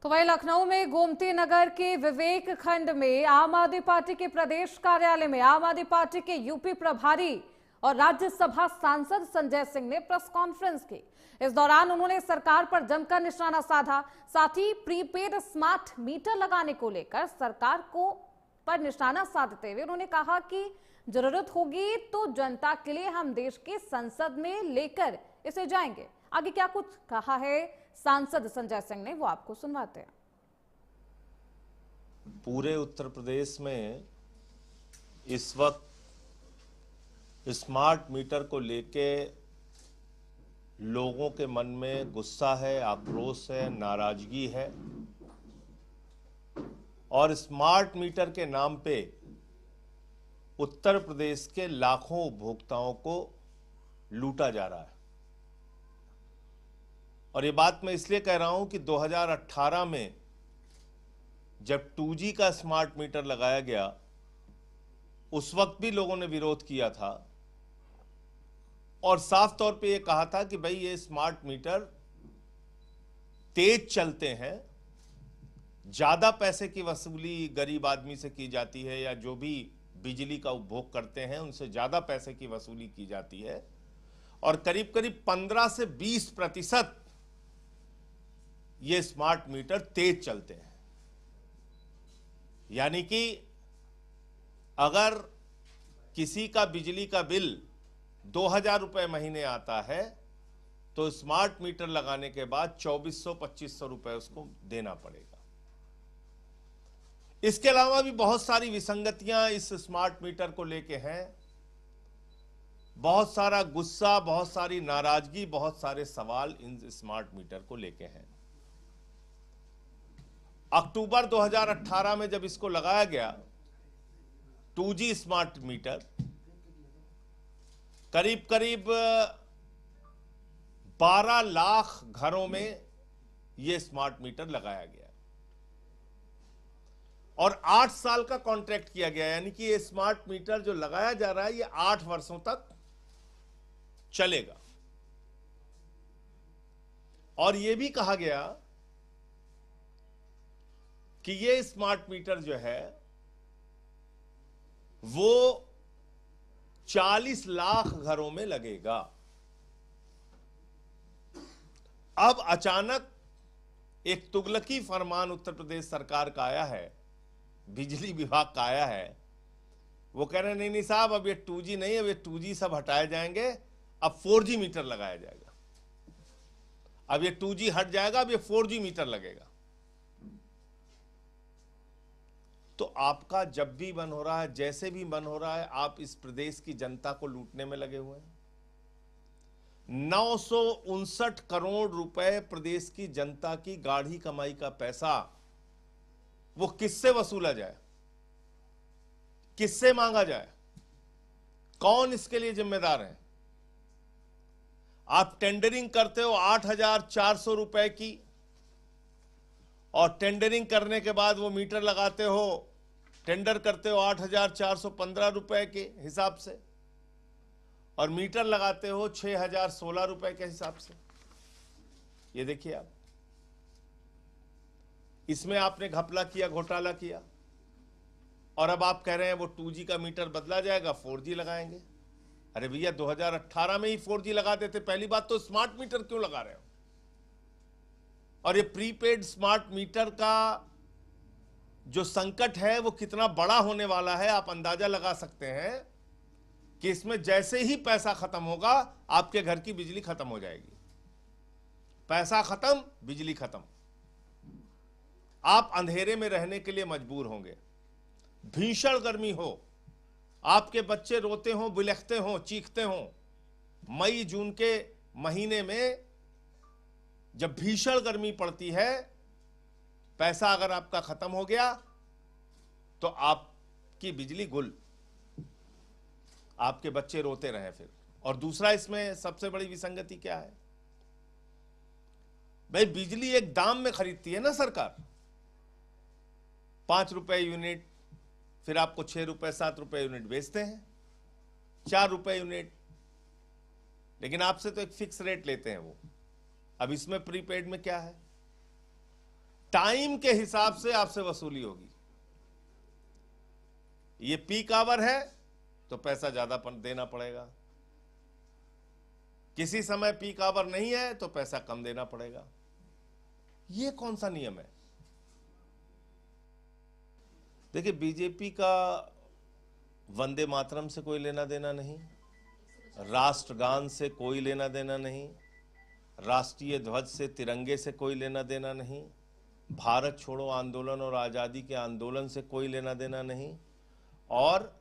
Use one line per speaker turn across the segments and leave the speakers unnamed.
तो वहीं लखनऊ में गोमती नगर के विवेक खंड में आम आदमी पार्टी के प्रदेश कार्यालय में आम आदमी पार्टी के यूपी प्रभारी और राज्यसभा सांसद संजय सिंह ने प्रेस कॉन्फ्रेंस की। इस दौरान उन्होंने सरकार पर जमकर निशाना साधा। साथ ही प्रीपेड स्मार्ट मीटर लगाने को लेकर सरकार को पर निशाना साधते हुए उन्होंने कहा कि जरूरत होगी तो जनता के लिए हम देश की संसद में लेकर इसे जाएंगे। आगे क्या कुछ कहा है सांसद संजय सिंह ने, वो आपको सुनवाते हैं।
पूरे उत्तर प्रदेश में इस वक्त स्मार्ट मीटर को लेके लोगों के मन में गुस्सा है, आक्रोश है, नाराजगी है और स्मार्ट मीटर के नाम पे उत्तर प्रदेश के लाखों उपभोक्ताओं को लूटा जा रहा है। और ये बात मैं इसलिए कह रहा हूं कि 2018 में जब 2G का स्मार्ट मीटर लगाया गया उस वक्त भी लोगों ने विरोध किया था और साफ तौर पे ये कहा था कि भाई ये स्मार्ट मीटर तेज चलते हैं, ज्यादा पैसे की वसूली गरीब आदमी से की जाती है या जो भी बिजली का उपभोग करते हैं उनसे ज्यादा पैसे की वसूली की जाती है और करीब करीब 15 से 20% ये स्मार्ट मीटर तेज चलते हैं। यानी कि अगर किसी का बिजली का बिल 2000 रुपए महीने आता है तो स्मार्ट मीटर लगाने के बाद 2400-2500 रुपए उसको देना पड़ेगा। इसके अलावा भी बहुत सारी विसंगतियां इस स्मार्ट मीटर को लेके हैं, बहुत सारा गुस्सा, बहुत सारी नाराजगी, बहुत सारे सवाल इन स्मार्ट मीटर को लेके हैं। अक्टूबर 2018 में जब इसको लगाया गया 2G स्मार्ट मीटर, करीब करीब 12 लाख घरों में यह स्मार्ट मीटर लगाया गया और 8 साल का कॉन्ट्रैक्ट किया गया। यानी कि ये स्मार्ट मीटर जो लगाया जा रहा है ये 8 वर्षों तक चलेगा। और यह भी कहा गया कि ये स्मार्ट मीटर जो है वो 40 लाख घरों में लगेगा। अब अचानक एक तुगलकी फरमान उत्तर प्रदेश सरकार का आया है, बिजली विभाग का आया है। वो कह रहे हैं नहीं साहब, अब ये 2G नहीं है, अब ये 2G सब हटाए जाएंगे, अब 4G मीटर लगाया जाएगा। अब ये 2G हट जाएगा, अब ये 4G मीटर लगेगा। तो आपका जब भी मन हो रहा है, जैसे भी मन हो रहा है, आप इस प्रदेश की जनता को लूटने में लगे हुए हैं। 959 करोड़ रुपए प्रदेश की जनता की गाढ़ी कमाई का पैसा वो किससे वसूला जाए, किससे मांगा जाए, कौन इसके लिए जिम्मेदार है? आप टेंडरिंग करते हो 8,400 रुपए की और टेंडरिंग करने के बाद वो मीटर लगाते हो, टेंडर करते हो 8,415 रुपए के हिसाब से और मीटर लगाते हो 6,016 रुपए के हिसाब से। ये देखिए आप, इसमें आपने घपला किया, घोटाला किया और अब आप कह रहे हैं वो 2G का मीटर बदला जाएगा, 4G लगाएंगे। अरे भैया 2018 में ही 4G लगा देते। पहली बात तो स्मार्ट मीटर क्यों लगा रहे हो? और ये प्रीपेड स्मार्ट मीटर का जो संकट है वो कितना बड़ा होने वाला है आप अंदाजा लगा सकते हैं कि इसमें जैसे ही पैसा खत्म होगा आपके घर की बिजली खत्म हो जाएगी। पैसा खत्म, बिजली खत्म, आप अंधेरे में रहने के लिए मजबूर होंगे। भीषण गर्मी हो, आपके बच्चे रोते हो, बिलखते हो, चीखते हो। मई जून के महीने में जब भीषण गर्मी पड़ती है, पैसा अगर आपका खत्म हो गया तो आपकी बिजली गुल, आपके बच्चे रोते रहे फिर। और दूसरा इसमें सबसे बड़ी विसंगति क्या है? भाई बिजली एक दाम में खरीदती है ना सरकार, 5 रुपए यूनिट, फिर आपको 6 रुपए 7 रुपए यूनिट बेचते हैं, 4 रुपए यूनिट, लेकिन आपसे तो एक फिक्स रेट लेते हैं वो। अब इसमें प्रीपेड में क्या है? टाइम के हिसाब से आपसे वसूली होगी। ये पीक आवर है तो पैसा ज्यादा देना पड़ेगा, किसी समय पीक आवर नहीं है तो पैसा कम देना पड़ेगा। ये कौन सा नियम है? देखिए, बीजेपी का वंदे मातरम से कोई लेना देना नहीं, राष्ट्रगान से कोई लेना देना नहीं, राष्ट्रीय ध्वज से तिरंगे से कोई लेना देना नहीं, भारत छोड़ो आंदोलन और आजादी के आंदोलन से कोई लेना देना नहीं। और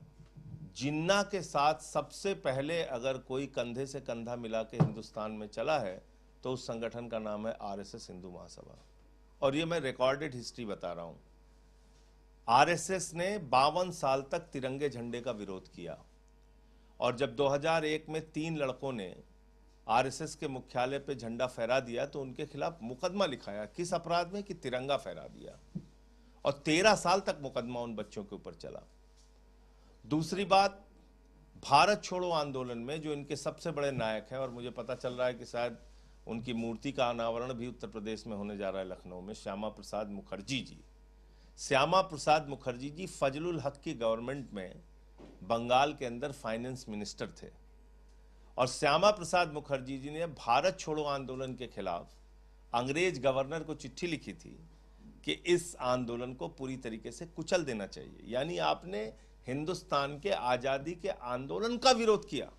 जिन्ना के साथ सबसे पहले अगर कोई कंधे से कंधा मिला के हिंदुस्तान में चला है तो उस संगठन का नाम है आरएसएस हिंदू महासभा। और ये मैं रिकॉर्डेड हिस्ट्री बता रहा हूं। आरएसएस ने 52 साल तक तिरंगे झंडे का विरोध किया, और जब 2001 में 3 लड़कों ने आरएसएस के मुख्यालय पे झंडा फहरा दिया तो उनके खिलाफ मुकदमा लिखाया। किस अपराध में? कि तिरंगा फहरा दिया, और 13 साल तक मुकदमा उन बच्चों के ऊपर चला। दूसरी बात, भारत छोड़ो आंदोलन में जो इनके सबसे बड़े नायक हैं, और मुझे पता चल रहा है कि शायद उनकी मूर्ति का अनावरण भी उत्तर प्रदेश में होने जा रहा है, लखनऊ में, श्यामा प्रसाद मुखर्जी जी। श्यामा प्रसाद मुखर्जी जी फजलुल हक की गवर्नमेंट में बंगाल के अंदर फाइनेंस मिनिस्टर थे, और श्यामा प्रसाद मुखर्जी जी ने भारत छोड़ो आंदोलन के खिलाफ अंग्रेज गवर्नर को चिट्ठी लिखी थी कि इस आंदोलन को पूरी तरीके से कुचल देना चाहिए। यानी आपने हिंदुस्तान के आजादी के आंदोलन का विरोध किया।